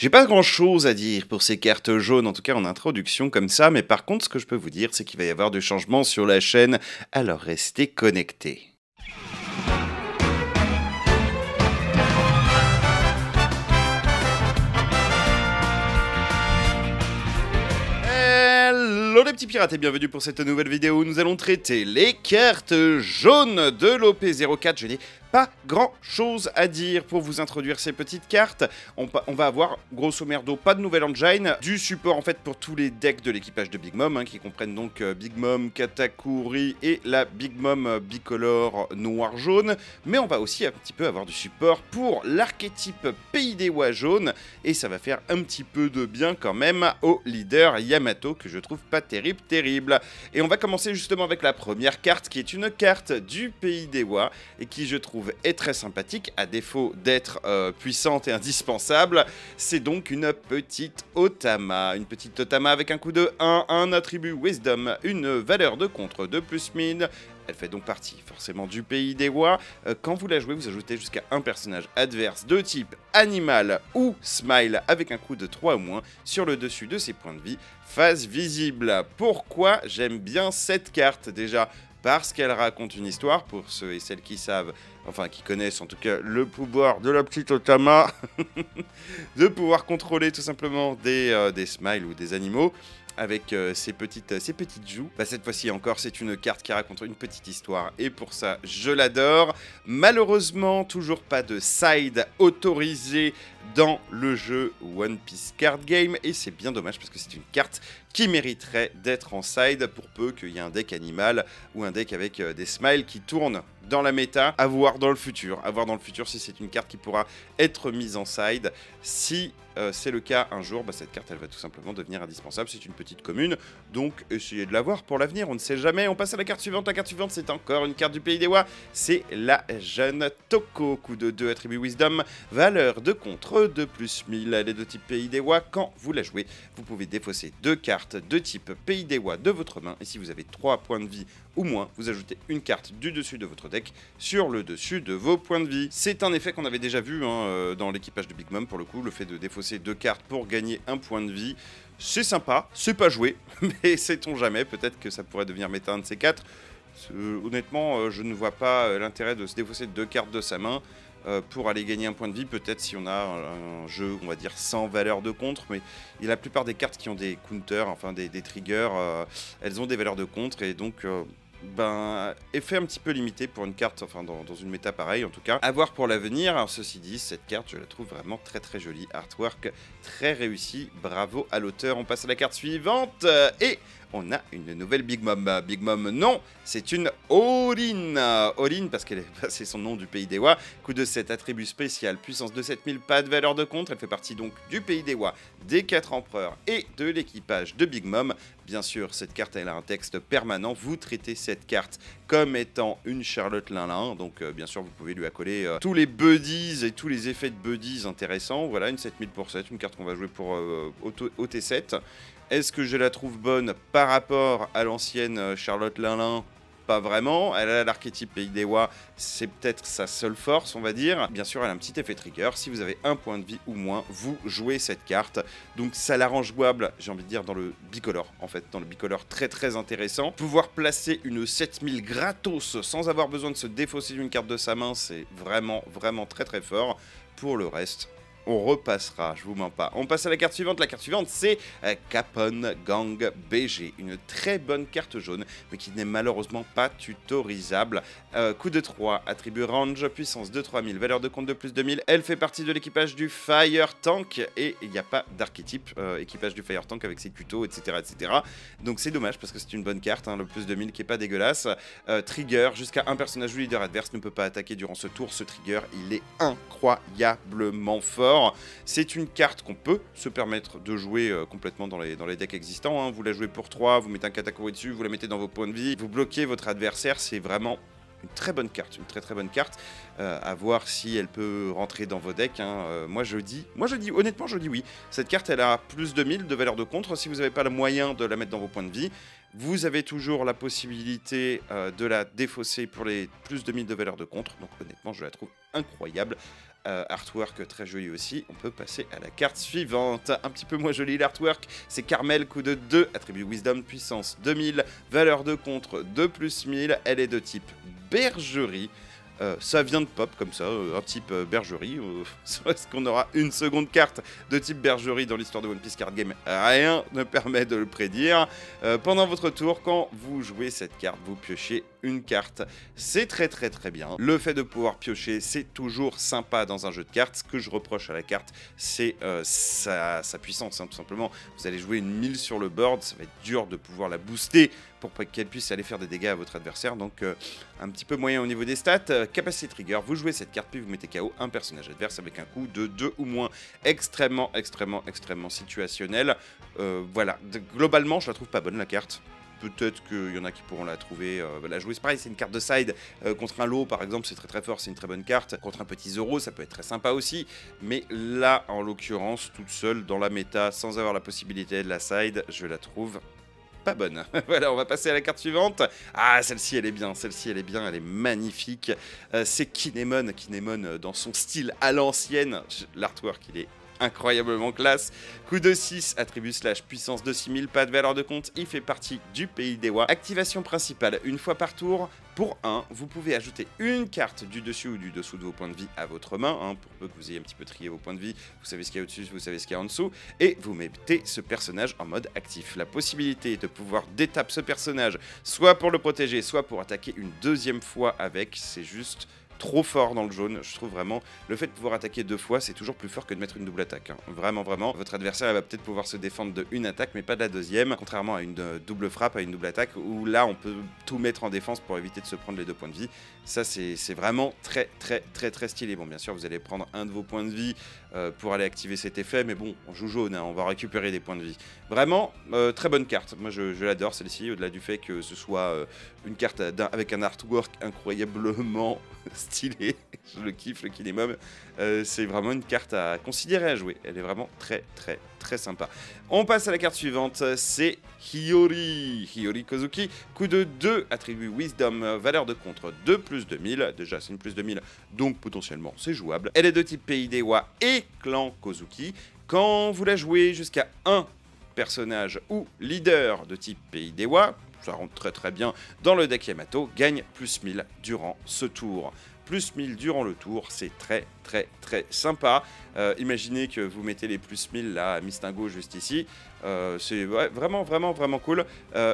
J'ai pas grand chose à dire pour ces cartes jaunes, en tout cas en introduction comme ça, mais par contre, ce que je peux vous dire, c'est qu'il va y avoir du changement sur la chaîne, alors restez connectés. Hello les petits pirates et bienvenue pour cette nouvelle vidéo où nous allons traiter les cartes jaunes de l'OP04. Je n'ai pas grand chose à dire pour vous introduire ces petites cartes. On va avoir grosso merdo pas de nouvelle engine, du support en fait pour tous les decks de l'équipage de Big Mom, qui comprennent donc Big Mom, Katakuri et la Big Mom bicolore noir-jaune. Mais on va aussi un petit peu avoir du support pour l'archétype Pays des Oies jaune et ça va faire un petit peu de bien quand même au leader Yamato que je trouve pas terrible. Et on va commencer justement avec la première carte qui est une carte du Pays des Oies et qui je trouve est très sympathique à défaut d'être puissante et indispensable. C'est donc une petite Otama. Une petite Otama avec un coût de 1, un attribut Wisdom, une valeur de contre de plus 1000. Elle fait donc partie forcément du Pays des Oies. Quand vous la jouez, vous ajoutez jusqu'à un personnage adverse de type animal ou smile avec un coût de 3 ou moins sur le dessus de ses points de vie, face visible. Pourquoi j'aime bien cette carte? Déjà, parce qu'elle raconte une histoire, pour ceux et celles qui savent, enfin qui connaissent en tout cas le pouvoir de la petite Otama, de pouvoir contrôler tout simplement des smiles ou des animaux, avec ses petites joues. Cette fois-ci encore, c'est une carte qui raconte une petite histoire, et pour ça, je l'adore. Malheureusement, toujours pas de side autorisé dans le jeu One Piece Card Game, et c'est bien dommage parce que c'est une carte qui mériterait d'être en side pour peu qu'il y ait un deck animal ou un deck avec des smiles qui tournent dans la méta, à voir dans le futur. À voir dans le futur si c'est une carte qui pourra être mise en side. Si c'est le cas un jour, cette carte elle va tout simplement devenir indispensable. C'est une petite commune, donc essayez de l'avoir pour l'avenir, on ne sait jamais. On passe à la carte suivante. La carte suivante, c'est encore une carte du Pays des Oies. C'est la jeune Toko, coût de 2, attribut Wisdom, valeur de contre de plus 1000. Elle est de type Pays des Oies. Quand vous la jouez, vous pouvez défausser 2 cartes de type Pays des Oies de votre main, et si vous avez 3 points de vie ou moins, vous ajoutez une carte du dessus de votre deck sur le dessus de vos points de vie. C'est un effet qu'on avait déjà vu dans l'équipage de Big Mom, pour le coup, le fait de défausser 2 cartes pour gagner un point de vie. C'est sympa, c'est pas joué, mais sait-on jamais, peut-être que ça pourrait devenir méta un de ces 4. Honnêtement, je ne vois pas l'intérêt de se défausser 2 cartes de sa main pour aller gagner un point de vie. Peut-être si on a un jeu, on va dire, sans valeur de contre, mais la plupart des cartes qui ont des counters, enfin des triggers, elles ont des valeurs de contre, et donc effet un petit peu limité pour une carte, enfin dans une méta pareille en tout cas. À voir pour l'avenir. Alors, ceci dit, cette carte je la trouve vraiment très jolie, artwork très réussi, bravo à l'auteur. On passe à la carte suivante et on a une nouvelle Big Mom. Big Mom, non, c'est une Orin. Orin parce que c'est son nom du Pays des Oies. Coût de 7, attribut spécial, puissance de 7000, pas de valeur de contre. Elle fait partie donc du Pays des Oies, des 4 empereurs et de l'équipage de Big Mom. Bien sûr, cette carte elle a un texte permanent. Vous traitez cette carte comme étant une Charlotte Linlin. Donc bien sûr, vous pouvez lui accoler tous les buddies et tous les effets de buddies intéressants. Voilà, une 7000 pour 7, une carte qu'on va jouer pour OT7. Est-ce que je la trouve bonne par rapport à l'ancienne Charlotte Linlin? Pas vraiment. Elle a l'archétype Pays des Oies, c'est peut-être sa seule force, on va dire. Bien sûr, elle a un petit effet trigger. Si vous avez un point de vie ou moins, vous jouez cette carte. Donc ça la rend jouable, j'ai envie de dire, dans le bicolore, en fait. Dans le bicolore très intéressant. Pouvoir placer une 7000 gratos sans avoir besoin de se défausser d'une carte de sa main, c'est vraiment très fort. Pour le reste, on repassera, je vous mens pas. On passe à la carte suivante. La carte suivante, c'est Capone Gang BG. Une très bonne carte jaune, mais qui n'est malheureusement pas tutorisable. Coût de 3, attribut range, puissance de 3000, valeur de compte de plus 2000. Elle fait partie de l'équipage du Fire Tank, et il n'y a pas d'archétype équipage du Fire Tank avec ses tutos, etc. Donc c'est dommage, parce que c'est une bonne carte, le plus 2000 qui est pas dégueulasse. Trigger, jusqu'à un personnage ou leader adverse ne peut pas attaquer durant ce tour. Ce trigger, il est incroyablement fort. C'est une carte qu'on peut se permettre de jouer complètement dans les decks existants. Vous la jouez pour 3, vous mettez un Katakuri dessus, vous la mettez dans vos points de vie, vous bloquez votre adversaire. C'est vraiment une très bonne carte, une très bonne carte. À voir si elle peut rentrer dans vos decks. Moi je dis, honnêtement je dis oui. Cette carte elle a plus de 1000 de valeur de contre. Si vous n'avez pas le moyen de la mettre dans vos points de vie, vous avez toujours la possibilité de la défausser pour les plus de 1000 de valeur de contre. Donc honnêtement je la trouve incroyable. artwork très joli aussi. On peut passer à la carte suivante. Un petit peu moins joli l'artwork, c'est Carmel, coup de 2, attribut Wisdom, puissance 2000, valeur de contre 2 plus 1000, elle est de type bergerie. Ça vient de pop comme ça, un type bergerie. Est-ce qu'on aura une seconde carte de type bergerie dans l'histoire de One Piece Card Game? Rien ne permet de le prédire. Pendant votre tour, quand vous jouez cette carte, vous piochez une carte. C'est très bien. Le fait de pouvoir piocher, c'est toujours sympa dans un jeu de cartes. Ce que je reproche à la carte, c'est sa puissance, hein, tout simplement. Vous allez jouer une 1000 sur le board, ça va être dur de pouvoir la booster pour qu'elle puisse aller faire des dégâts à votre adversaire. Donc un petit peu moyen au niveau des stats. Capacité trigger, vous jouez cette carte puis vous mettez KO un personnage adverse avec un coup de 2 ou moins. Extrêmement situationnel. Voilà, globalement je la trouve pas bonne la carte. Peut-être qu'il y en a qui pourront la trouver, la jouer. C'est pareil, c'est une carte de side. Contre un lot, par exemple, c'est très fort, c'est une très bonne carte. Contre un petit Zoro, ça peut être très sympa aussi. Mais là, en l'occurrence, toute seule, dans la méta, sans avoir la possibilité de la side, je la trouve pas bonne. Voilà, on va passer à la carte suivante. Ah, celle-ci, elle est bien, elle est magnifique. C'est Kinemon. Kinemon, dans son style à l'ancienne. L'artwork, il est incroyablement classe. Coup de 6, attribut slash puissance de 6000, pas de valeur de compte, il fait partie du pays d'Ewa. Activation principale, une fois par tour, pour 1, vous pouvez ajouter une carte du dessus ou du dessous de vos points de vie à votre main, hein, pour peu que vous ayez un petit peu trié vos points de vie, vous savez ce qu'il y a au-dessus, vous savez ce qu'il y a en dessous, et vous mettez ce personnage en mode actif. La possibilité de pouvoir détaper ce personnage, soit pour le protéger, soit pour attaquer une deuxième fois avec, c'est juste trop fort dans le jaune. Je trouve vraiment le fait de pouvoir attaquer 2 fois, c'est toujours plus fort que de mettre une double attaque, hein. Vraiment. Votre adversaire va peut-être pouvoir se défendre de une attaque mais pas de la deuxième, contrairement à une double frappe, à une double attaque où là on peut tout mettre en défense pour éviter de se prendre les 2 points de vie. Ça c'est vraiment très stylé. Bon, bien sûr vous allez prendre un de vos points de vie pour aller activer cet effet, mais bon, on joue jaune, hein, on va récupérer des points de vie. Vraiment très bonne carte. Moi je l'adore celle-ci, au-delà du fait que ce soit une carte avec un artwork incroyablement stylé. Je le kiffe, le Kinemon. C'est vraiment une carte à considérer à jouer. Elle est vraiment très sympa. On passe à la carte suivante, c'est Hiyori. Hiyori Kozuki, coup de 2, attribut Wisdom, valeur de contre 2 plus 2000. Déjà c'est une plus 2000, donc potentiellement c'est jouable. Elle est de type pays d'Ewa et clan Kozuki. Quand vous la jouez jusqu'à 1 personnage ou leader de type pays d'Ewa, ça rentre très bien dans le deck Yamato, gagne plus 1000 durant ce tour. Plus 1000 durant le tour, c'est très sympa. Imaginez que vous mettez les plus 1000 là à Mistingo juste ici. C'est vraiment cool.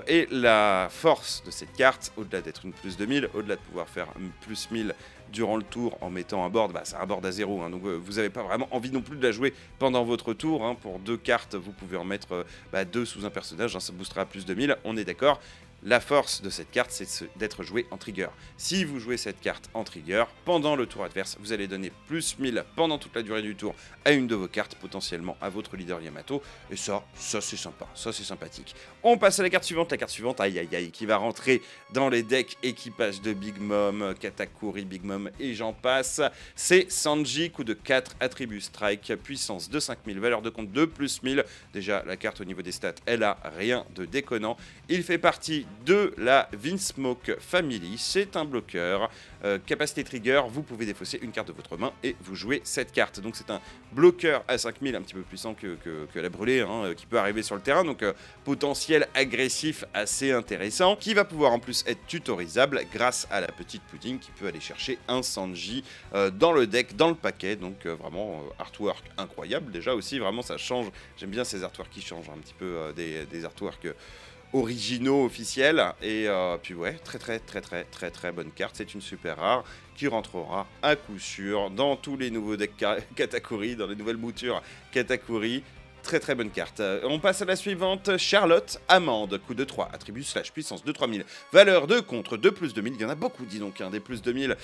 Et la force de cette carte, au-delà d'être une plus 2000, au-delà de pouvoir faire une plus 1000 durant le tour en mettant un board, c'est un board à 0, hein, donc vous n'avez pas vraiment envie non plus de la jouer pendant votre tour, hein. Pour 2 cartes, vous pouvez en mettre 2 sous un personnage, hein, ça boostera à plus 2000, on est d'accord. La force de cette carte, c'est d'être joué en trigger. Si vous jouez cette carte en trigger, pendant le tour adverse, vous allez donner plus 1000 pendant toute la durée du tour à une de vos cartes, potentiellement à votre leader Yamato. Et ça c'est sympa, ça c'est sympathique. On passe à la carte suivante, aïe, qui va rentrer dans les decks équipage de Big Mom, Katakuri, Big Mom et j'en passe. C'est Sanji, coup de 4, attribut strike, puissance de 5000, valeur de compte de plus 1000. Déjà, la carte au niveau des stats, elle a rien de déconnant. Il fait partie de la Vinsmoke Family, c'est un bloqueur. Capacité trigger, vous pouvez défausser une carte de votre main et vous jouez cette carte. Donc c'est un bloqueur à 5000, un petit peu puissant que la brûlée, hein, qui peut arriver sur le terrain. Donc potentiel agressif assez intéressant, qui va pouvoir en plus être tutorisable grâce à la petite pudding qui peut aller chercher un Sanji dans le deck, dans le paquet. Donc vraiment artwork incroyable. Déjà aussi, vraiment ça change. J'aime bien ces artworks qui changent un petit peu des artworks originaux officiels. Et puis ouais, très bonne carte. C'est une super rare qui rentrera à coup sûr dans tous les nouveaux decks Katakuri, dans les nouvelles moutures Katakuri. Très bonne carte. On passe à la suivante, Charlotte Amande, coup de 3, attribut slash puissance de 3000, valeur de contre 2 plus 2000, il y en a beaucoup, dis donc, hein, des plus 2000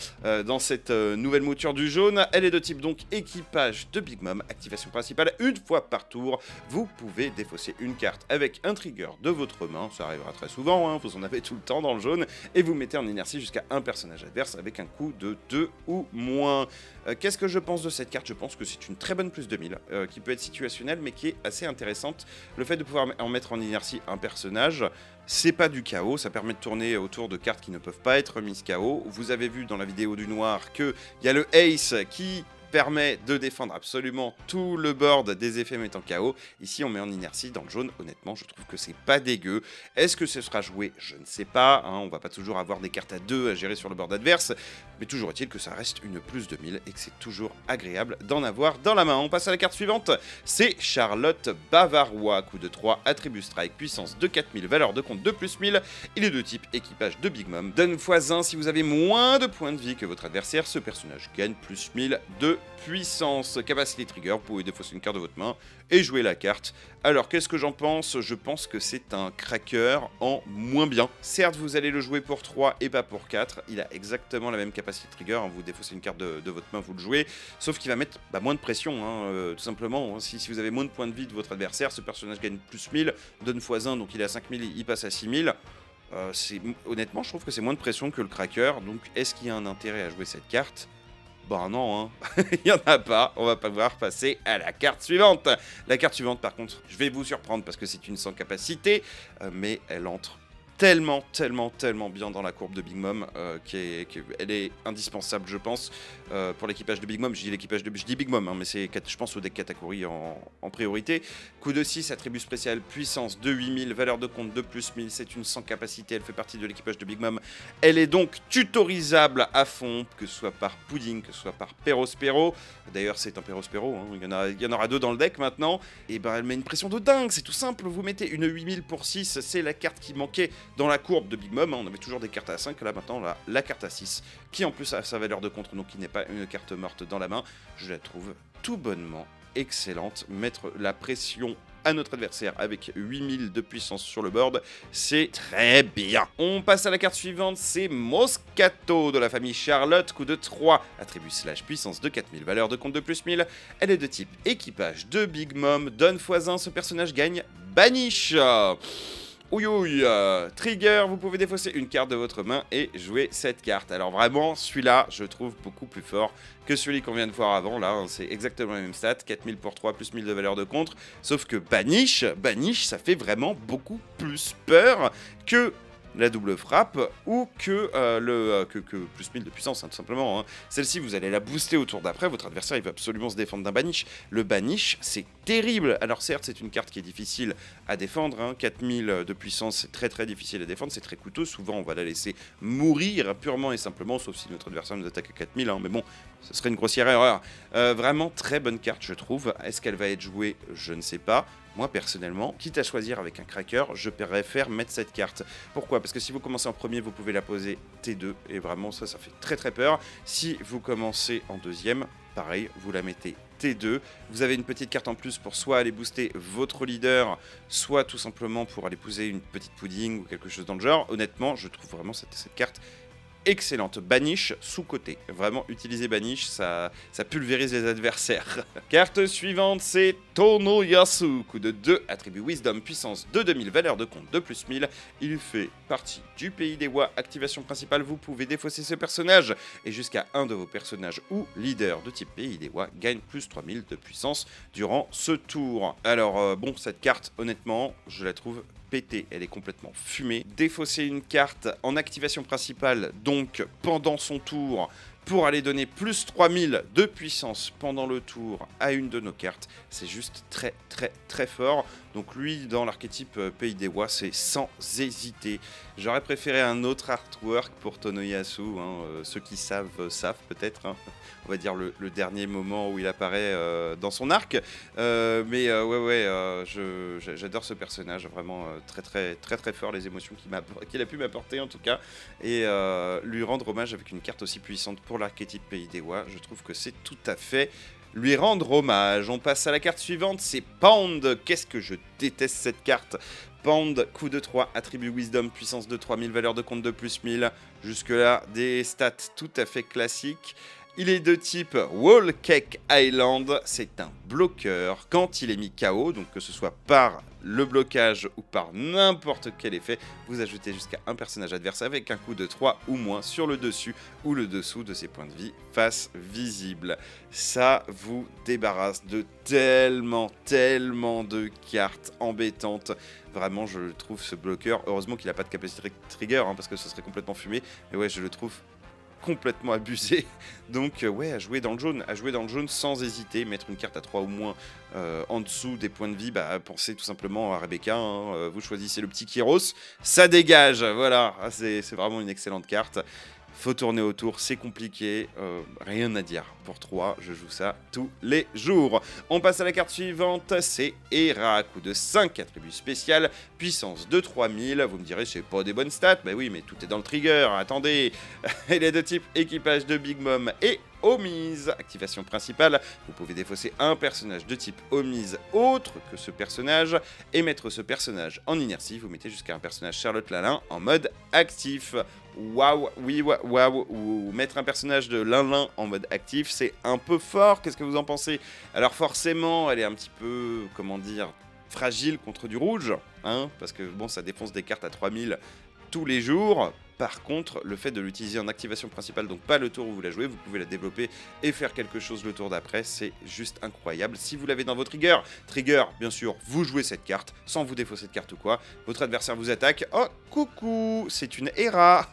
dans cette nouvelle mouture du jaune. Elle est de type donc équipage de Big Mom, activation principale, une fois par tour, vous pouvez défausser une carte avec un trigger de votre main, ça arrivera très souvent, hein, vous en avez tout le temps dans le jaune, et vous mettez en inertie jusqu'à un personnage adverse avec un coût de 2 ou moins. Qu'est-ce que je pense de cette carte? Je pense que c'est une très bonne plus 2000, qui peut être situationnelle, mais qui est assez intéressante. Le fait de pouvoir en mettre en inertie un personnage, c'est pas du chaos, ça permet de tourner autour de cartes qui ne peuvent pas être mises KO. Vous avez vu dans la vidéo du noir qu'il y a le Ace qui permet de défendre absolument tout le board des effets mettant KO. Ici, on met en inertie dans le jaune. Honnêtement, je trouve que c'est pas dégueu. Est-ce que ce sera joué? Je ne sais pas. Hein. On va pas toujours avoir des cartes à 2 à gérer sur le board adverse. Mais toujours est-il que ça reste une plus 2000 et que c'est toujours agréable d'en avoir dans la main. On passe à la carte suivante. C'est Charlotte Bavarois. Coup de 3, attribut strike, puissance de 4000, valeur de compte de plus 1000. Il est de type équipage de Big Mom. Donne x1 si vous avez moins de points de vie que votre adversaire. Ce personnage gagne plus 1000 de puissance. Capacité trigger, vous pouvez défausser une carte de votre main et jouer la carte. Alors qu'est-ce que j'en pense? Je pense que c'est un cracker en moins bien. Certes, vous allez le jouer pour 3 et pas pour 4. Il a exactement la même capacité trigger. Hein. Vous défaussez une carte de votre main, vous le jouez. Sauf qu'il va mettre moins de pression, hein, tout simplement. Hein. Si vous avez moins de points de vie de votre adversaire, ce personnage gagne plus 1000, donne x1, donc il est à 5000, il passe à 6000. Honnêtement, je trouve que c'est moins de pression que le cracker. Donc est-ce qu'il y a un intérêt à jouer cette carte? Bah non, hein. Il n'y en a pas, on va pas pouvoir passer à la carte suivante. La carte suivante, par contre, je vais vous surprendre parce que c'est une sans capacité, mais elle entre tellement bien dans la courbe de Big Mom, elle est indispensable, je pense, pour l'équipage de Big Mom. Je dis Big Mom, hein, mais je pense au deck Katakuri en priorité. Coup de 6, attribut spécial, puissance de 8000, valeur de compte de plus 1000, c'est une sans capacité, elle fait partie de l'équipage de Big Mom. Elle est donc tutorisable à fond, que ce soit par Pudding, que ce soit par Perospero. D'ailleurs, c'est un Perospero, hein. Il y en aura 2 dans le deck maintenant. Et ben, elle met une pression de dingue, c'est tout simple. Vous mettez une 8000 pour 6, c'est la carte qui manquait dans la courbe de Big Mom. Hein. On avait toujours des cartes à 5, là maintenant, la carte à 6, qui en plus a sa valeur de contre, donc qui n'est pas une carte morte dans la main. Je la trouve tout bonnement excellente. Mettre la pression à notre adversaire avec 8000 de puissance sur le board, c'est très bien. On passe à la carte suivante, c'est Moscato de la famille Charlotte, coup de 3, attribut slash puissance de 4000, valeur de compte de plus 1000. Elle est de type équipage de Big Mom, donne x1, ce personnage gagne Banish. Ouïouï, trigger, vous pouvez défausser une carte de votre main et jouer cette carte. Alors vraiment, celui-là, je trouve beaucoup plus fort que celui qu'on vient de voir avant. Là, hein, c'est exactement la même stat, 4000 pour 3, plus 1000 de valeur de contre. Sauf que Banish, ça fait vraiment beaucoup plus peur que la double frappe ou que plus 1000 de puissance, hein, tout simplement. Hein. Celle-ci, vous allez la booster au tour d'après, votre adversaire il va absolument se défendre d'un Banish. Le Banish, c'est terrible. Alors certes, c'est une carte qui est difficile à défendre, hein. 4000 de puissance, c'est très difficile à défendre, c'est très coûteux. Souvent, on va la laisser mourir purement et simplement, sauf si notre adversaire nous attaque à 4000, hein. Mais bon, ce serait une grossière erreur. Vraiment, très bonne carte, je trouve. Est-ce qu'elle va être jouée? Je ne sais pas. Moi, personnellement, quitte à choisir avec un cracker, je préfère mettre cette carte. Pourquoi? Parce que si vous commencez en premier, vous pouvez la poser T2, et vraiment, ça fait très peur. Si vous commencez en deuxième, pareil, vous la mettez T2. Vous avez une petite carte en plus pour soit aller booster votre leader, soit tout simplement pour aller poser une petite pudding ou quelque chose dans le genre. Honnêtement, je trouve vraiment cette carte excellente. Banish sous-côté. Vraiment, utiliser Banish, ça pulvérise les adversaires. Carte suivante, c'est Tonoyasu. Coup de 2, attribut Wisdom, puissance de 2000, valeur de compte de plus 1000. Il fait partie du pays des Wa. Activation principale, vous pouvez défausser ce personnage. Et jusqu'à un de vos personnages ou leaders de type pays des Wa gagne plus 3000 de puissance durant ce tour. Alors, bon, cette carte, honnêtement, je la trouve pétée, elle est complètement fumée. Défausser une carte en activation principale, donc pendant son tour, pour aller donner plus 3000 de puissance pendant le tour à une de nos cartes, c'est juste très fort. Donc lui, dans l'archétype Pays des Wa, c'est sans hésiter. J'aurais préféré un autre artwork pour Tonoyasu, hein. Ceux qui savent peut-être, hein. On va dire le dernier moment où il apparaît dans son arc. Mais j'adore ce personnage, vraiment très fort, les émotions qu'il a pu m'apporter en tout cas. Et lui rendre hommage avec une carte aussi puissante pour l'archétype Pays des Wa, je trouve que c'est tout à fait lui rendre hommage. On passe à la carte suivante, c'est Pound. Qu'est-ce que je déteste cette carte. Pound, coup de 3, attribut Wisdom, puissance de 3000, valeur de compte de plus 1000. Jusque là, des stats tout à fait classiques. Il est de type Wall Cake Island, c'est un bloqueur quand il est mis KO, donc que ce soit par le blocage ou par n'importe quel effet, vous ajoutez jusqu'à un personnage adverse avec un coup de 3 ou moins sur le dessus ou le dessous de ses points de vie face visible. Ça vous débarrasse de tellement de cartes embêtantes. Vraiment, je trouve ce bloqueur, heureusement qu'il n'a pas de capacité trigger, hein, parce que ce serait complètement fumé, mais ouais, je le trouve complètement abusé. Donc ouais, à jouer dans le jaune sans hésiter, mettre une carte à 3 ou moins en dessous des points de vie, bah pensez tout simplement à Rebecca, hein, vous choisissez le petit Kyros, ça dégage, voilà, c'est vraiment une excellente carte. Faut tourner autour, c'est compliqué, rien à dire. Pour 3, je joue ça tous les jours. On passe à la carte suivante, c'est Hera, coup de 5, attribut spécial, puissance de 3000. Vous me direz, c'est pas des bonnes stats, bah oui, mais tout est dans le trigger, attendez. Elle est de type équipage de Big Mom et Omise. Activation principale, vous pouvez défausser un personnage de type Omise autre que ce personnage et mettre ce personnage en inertie. Vous mettez jusqu'à un personnage Charlotte Lalin en mode actif. Waouh, oui, waouh, ou mettre un personnage de Lin en mode actif, c'est un peu fort, qu'est-ce que vous en pensez? Alors forcément, elle est un petit peu, comment dire, fragile contre du rouge, hein, parce que bon, ça défonce des cartes à 3000 tous les jours. Par contre, le fait de l'utiliser en activation principale, donc pas le tour où vous la jouez, vous pouvez la développer et faire quelque chose le tour d'après, c'est juste incroyable. Si vous l'avez dans vos triggers, bien sûr, vous jouez cette carte, sans vous défausser de carte ou quoi, votre adversaire vous attaque, oh, coucou, c'est une Hera.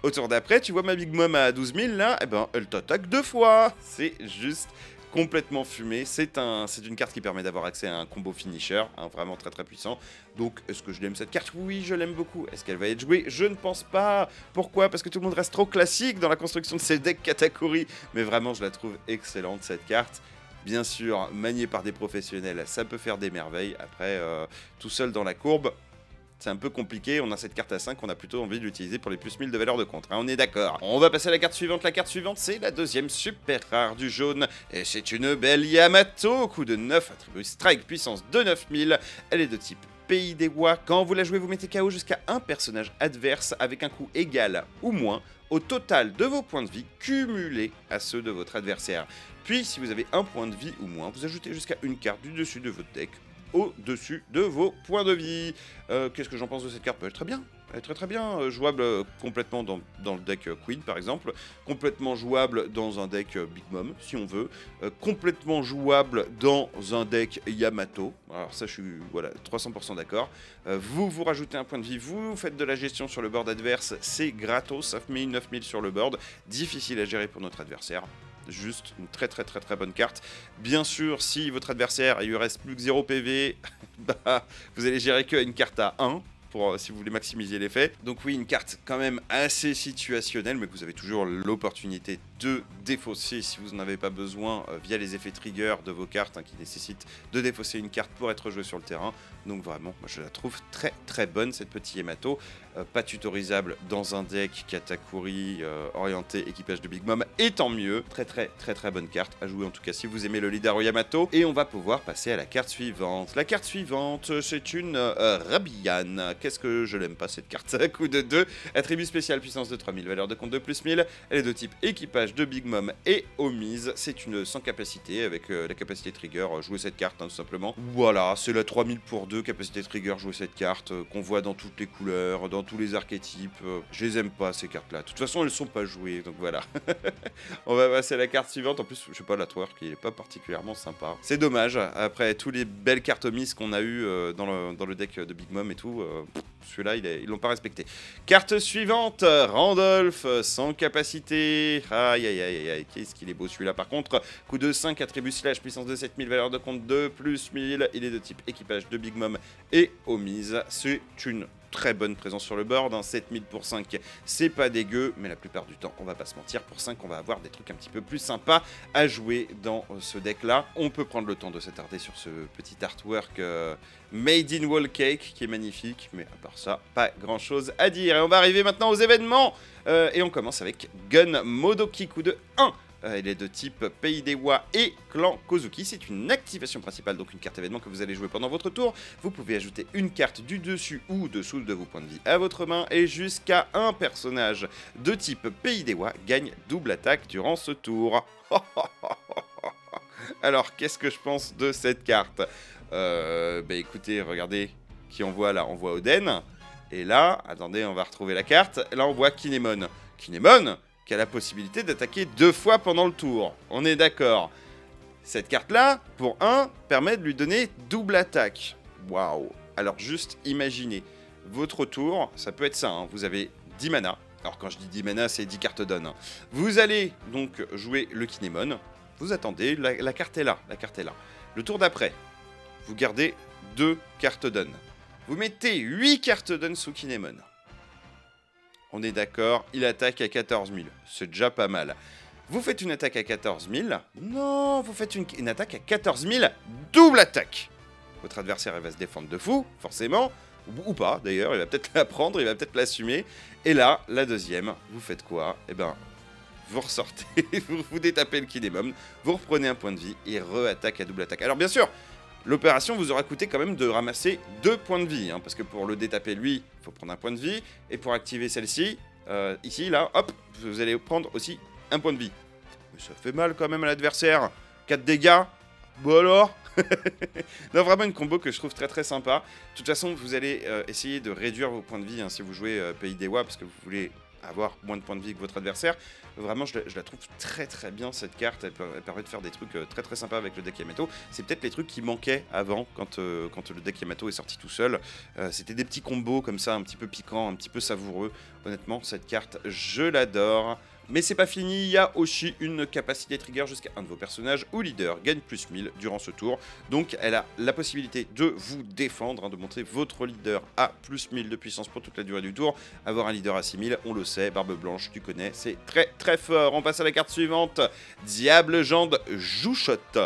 Au tour d'après, tu vois ma Big Mom à 12 000 là, eh ben, elle t'attaque 2 fois, c'est juste complètement fumé. C'est une carte qui permet d'avoir accès à un combo finisher, hein, vraiment très très puissant. Donc, est-ce que je l'aime cette carte? Oui, je l'aime beaucoup. Est-ce qu'elle va être jouée? Je ne pense pas. Pourquoi? Parce que tout le monde reste trop classique dans la construction de ces decks Katakuri. Mais vraiment, je la trouve excellente cette carte. Bien sûr, maniée par des professionnels, ça peut faire des merveilles. Après, tout seul dans la courbe, c'est un peu compliqué, on a cette carte à 5, on a plutôt envie de l'utiliser pour les plus 1000 de valeur de contre, hein, on est d'accord. On va passer à la carte suivante. La carte suivante, c'est la deuxième super rare du jaune, et c'est une belle Yamato, coup de 9, attribut strike, puissance de 9000, elle est de type Pays des Rois. Quand vous la jouez, vous mettez KO jusqu'à un personnage adverse avec un coût égal ou moins au total de vos points de vie cumulés à ceux de votre adversaire. Puis, si vous avez un point de vie ou moins, vous ajoutez jusqu'à une carte du dessus de votre deck au-dessus de vos points de vie. Qu'est-ce que j'en pense de cette carte? Elle est très bien. Elle est très très bien, jouable complètement dans le deck Queen par exemple, complètement jouable dans un deck Big Mom si on veut, complètement jouable dans un deck Yamato, alors ça je suis voilà 300% d'accord. Vous rajoutez un point de vie, vous faites de la gestion sur le board adverse, c'est gratos, ça met 9000 sur le board, difficile à gérer pour notre adversaire. Juste une très bonne carte. Bien sûr, si votre adversaire il lui reste plus que 0 PV, bah, vous allez gérer qu'une carte à 1. Si vous voulez maximiser l'effet. Donc oui, une carte quand même assez situationnelle, mais que vous avez toujours l'opportunité de défausser si vous n'en avez pas besoin via les effets trigger de vos cartes, hein, qui nécessitent de défausser une carte pour être jouée sur le terrain. Donc vraiment, moi je la trouve très bonne cette petite Yamato. Pas tutorisable dans un deck Katakuri orienté équipage de Big Mom, et tant mieux. Très bonne carte à jouer en tout cas si vous aimez le leader Yamato. Et on va pouvoir passer à la carte suivante. La carte suivante, c'est une Rabian. Qu'est-ce que je l'aime pas cette carte? Coup de 2, attribut spécial, puissance de 3000, valeur de compte de plus 1000. Elle est de type équipage de Big Mom et Omise. C'est une sans capacité avec la capacité trigger, jouer cette carte hein, tout simplement. Voilà, c'est la 3000 pour 2, capacité trigger, jouer cette carte qu'on voit dans toutes les couleurs, dans tous les archétypes. Je les aime pas ces cartes là. De toute façon elles sont pas jouées, donc voilà. On va passer à la carte suivante. En plus je sais pas, la twerk il est pas particulièrement sympa. C'est dommage, après tous les belles cartes Omise qu'on a eu dans le deck de Big Mom et tout, celui-là ils l'ont pas respecté. Carte suivante, Randolph, sans capacité. Aïe, qu'est-ce qu'il est beau celui-là par contre. Coup de 5, attribut slash, puissance de 7000, valeur de compte de plus 1000. Il est de type équipage de Big Mom et Omise. C'est une très bonne présence sur le board, hein. 7000 pour 5, c'est pas dégueu, mais la plupart du temps, on va pas se mentir, pour 5, on va avoir des trucs un petit peu plus sympas à jouer dans ce deck-là. On peut prendre le temps de s'attarder sur ce petit artwork Made in Wall Cake, qui est magnifique, mais à part ça, pas grand-chose à dire. Et on va arriver maintenant aux événements, et on commence avec Gun Modoki, coup de 1. Il est de type Pays des Rois et Clan Kozuki. C'est une activation principale, donc une carte événement que vous allez jouer pendant votre tour. Vous pouvez ajouter une carte du dessus ou dessous de vos points de vie à votre main, et jusqu'à un personnage de type Pays des Rois gagne double attaque durant ce tour. Alors, qu'est-ce que je pense de cette carte? Écoutez, regardez qui on voit là. On voit Oden. Et là, attendez, on va retrouver la carte. Là, on voit Kinemon. Kinemon qui a la possibilité d'attaquer 2 fois pendant le tour. On est d'accord. Cette carte-là, pour 1, permet de lui donner double attaque. Waouh. Alors juste imaginez, votre tour, ça peut être ça, hein. Vous avez 10 mana, Alors quand je dis 10 mana, c'est 10 cartes donne. Hein. Vous allez donc jouer le Kinémon. Vous attendez, la carte est là, la carte est là. Le tour d'après, vous gardez 2 cartes donne. Vous mettez 8 cartes donne sous Kinémon. On est d'accord, il attaque à 14 000. C'est déjà pas mal. Vous faites une attaque à 14 000. Non, vous faites une attaque à 14 000, double attaque. Votre adversaire il va se défendre de fou, forcément. Ou pas, d'ailleurs, il va peut-être la prendre, il va peut-être l'assumer. Et là, la deuxième, vous faites quoi? Eh ben, vous ressortez, vous détapez le Kinémon, vous reprenez un point de vie et re-attaque à double attaque. Alors bien sûr, l'opération vous aura coûté quand même de ramasser 2 points de vie, hein, parce que pour le détaper lui, il faut prendre un point de vie, et pour activer celle-ci, ici, là, hop, vous allez prendre aussi un point de vie. Mais ça fait mal quand même à l'adversaire. 4 dégâts, bon alors. Non, vraiment une combo que je trouve très très sympa. De toute façon, vous allez essayer de réduire vos points de vie hein, si vous jouez Pays des Oies, parce que vous voulez avoir moins de points de vie que votre adversaire. Vraiment, je la trouve très très bien cette carte. Elle permet de faire des trucs très très sympas avec le deck Yamato. C'est peut-être les trucs qui manquaient avant quand le deck Yamato est sorti tout seul. C'était des petits combos comme ça, un petit peu piquants, un petit peu savoureux. Honnêtement, cette carte, je l'adore. Mais c'est pas fini, il y a aussi une capacité trigger jusqu'à un de vos personnages ou leaders gagne plus 1000 durant ce tour. Donc elle a la possibilité de vous défendre, hein, de montrer votre leader à plus 1000 de puissance pour toute la durée du tour. Avoir un leader à 6000, on le sait, Barbe Blanche, tu connais, c'est très très fort. On passe à la carte suivante, Diable Jande Jouchotte.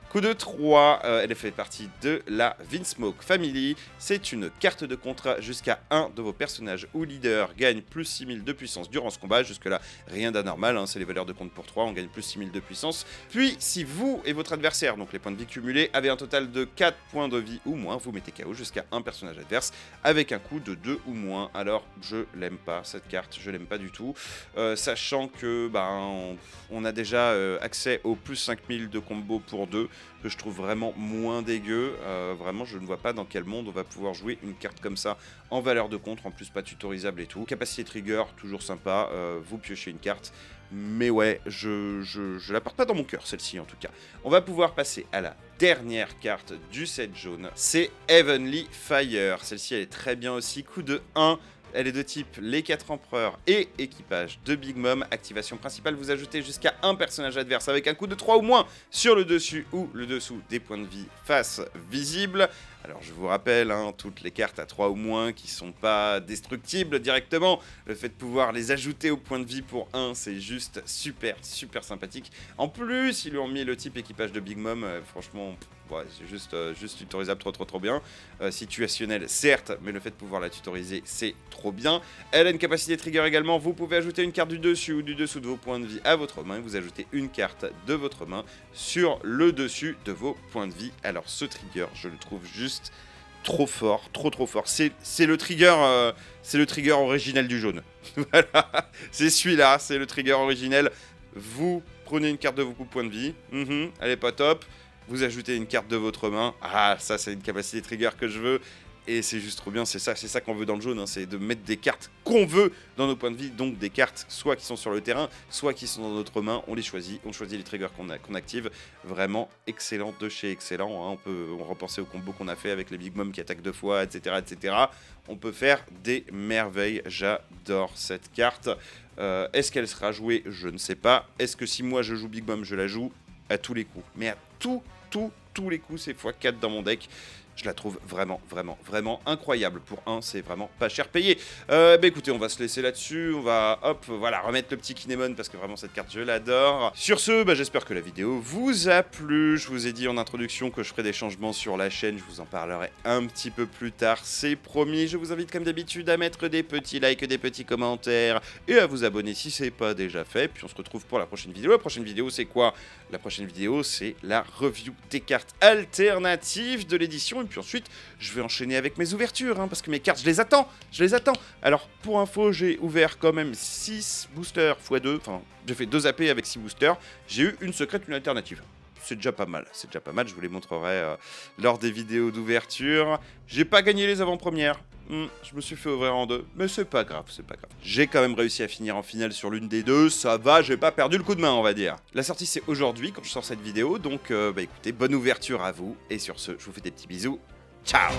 Coup de 3, elle fait partie de la Vinsmoke Family. C'est une carte de contrat jusqu'à un de vos personnages ou leaders gagne plus 6000 de puissance durant ce combat. Jusque-là, rien d'anormal, hein, c'est les valeurs de compte pour 3, on gagne plus 6000 de puissance. Puis, si vous et votre adversaire, donc les points de vie cumulés, avez un total de 4 points de vie ou moins, vous mettez KO jusqu'à un personnage adverse avec un coût de 2 ou moins. Alors, je l'aime pas, cette carte, je l'aime pas du tout. Sachant que, on a déjà accès au plus 5000 de combo pour 2, que je trouve vraiment moins dégueu. Vraiment, je ne vois pas dans quel monde on va pouvoir jouer une carte comme ça en valeur de contre, en plus pas tutorisable et tout. Capacité trigger, toujours sympa, vous piochez une carte. Mais ouais, je la porte pas dans mon cœur, celle-ci en tout cas. On va pouvoir passer à la dernière carte du set jaune. C'est Heavenly Fire. Celle-ci, elle est très bien aussi. Coup de 1. Elle est de type les 4 empereurs et équipage de Big Mom. Activation principale, vous ajoutez jusqu'à un personnage adverse avec un coût de 3 ou moins sur le dessus ou le dessous des points de vie face visible. Alors je vous rappelle, hein, toutes les cartes à 3 ou moins qui sont pas destructibles directement, le fait de pouvoir les ajouter au point de vie pour 1, c'est juste super super sympathique. En plus, ils lui ont mis le type équipage de Big Mom, franchement, ouais, c'est juste tutorisable trop bien. Situationnel certes, mais le fait de pouvoir la tutoriser, c'est trop bien. Elle a une capacité trigger également, vous pouvez ajouter une carte du dessus ou du dessous de vos points de vie à votre main, et vous ajoutez une carte de votre main sur le dessus de vos points de vie. Alors ce trigger, je le trouve juste trop fort, trop fort. C'est le trigger originel du jaune. Voilà, c'est celui-là, c'est le trigger originel. Vous prenez une carte de vos points de vie, elle est pas top. Vous ajoutez une carte de votre main. Ah, ça c'est une capacité trigger que je veux. Et c'est juste trop bien, c'est ça qu'on veut dans le jaune, hein, c'est de mettre des cartes qu'on veut dans nos points de vie, donc des cartes soit qui sont sur le terrain, soit qui sont dans notre main, on les choisit, on choisit les triggers qu'on active, vraiment excellent de chez excellent, hein. On repenser au combo qu'on a fait avec les Big Mom qui attaquent 2 fois, etc., etc. On peut faire des merveilles, j'adore cette carte. Est-ce qu'elle sera jouée? Je ne sais pas. Est-ce que si moi je joue Big Mom, je la joue? À tous les coups, mais à tous les coups, c'est x4 dans mon deck. Je la trouve vraiment incroyable. Pour 1, c'est vraiment pas cher payé. Écoutez, on va se laisser là-dessus. On va, voilà, remettre le petit Kinémon parce que vraiment cette carte, je l'adore. Sur ce, j'espère que la vidéo vous a plu. Je vous ai dit en introduction que je ferai des changements sur la chaîne. Je vous en parlerai un petit peu plus tard, c'est promis. Je vous invite comme d'habitude à mettre des petits likes, des petits commentaires et à vous abonner si c'est pas déjà fait. Puis on se retrouve pour la prochaine vidéo. La prochaine vidéo, c'est quoi? La prochaine vidéo, c'est la review des cartes alternatives de l'édition. Et puis ensuite, je vais enchaîner avec mes ouvertures, hein, parce que mes cartes, je les attends. Alors, pour info, j'ai ouvert quand même 6 boosters x2. Enfin, j'ai fait 2 AP avec 6 boosters. J'ai eu une secrète, une alternative. C'est déjà pas mal, je vous les montrerai lors des vidéos d'ouverture. J'ai pas gagné les avant-premières. Je me suis fait ouvrir en 2, mais c'est pas grave. J'ai quand même réussi à finir en finale sur l'une des deux, ça va, j'ai pas perdu le coup de main, on va dire. La sortie c'est aujourd'hui quand je sors cette vidéo, donc écoutez, bonne ouverture à vous, et sur ce, je vous fais des petits bisous, ciao.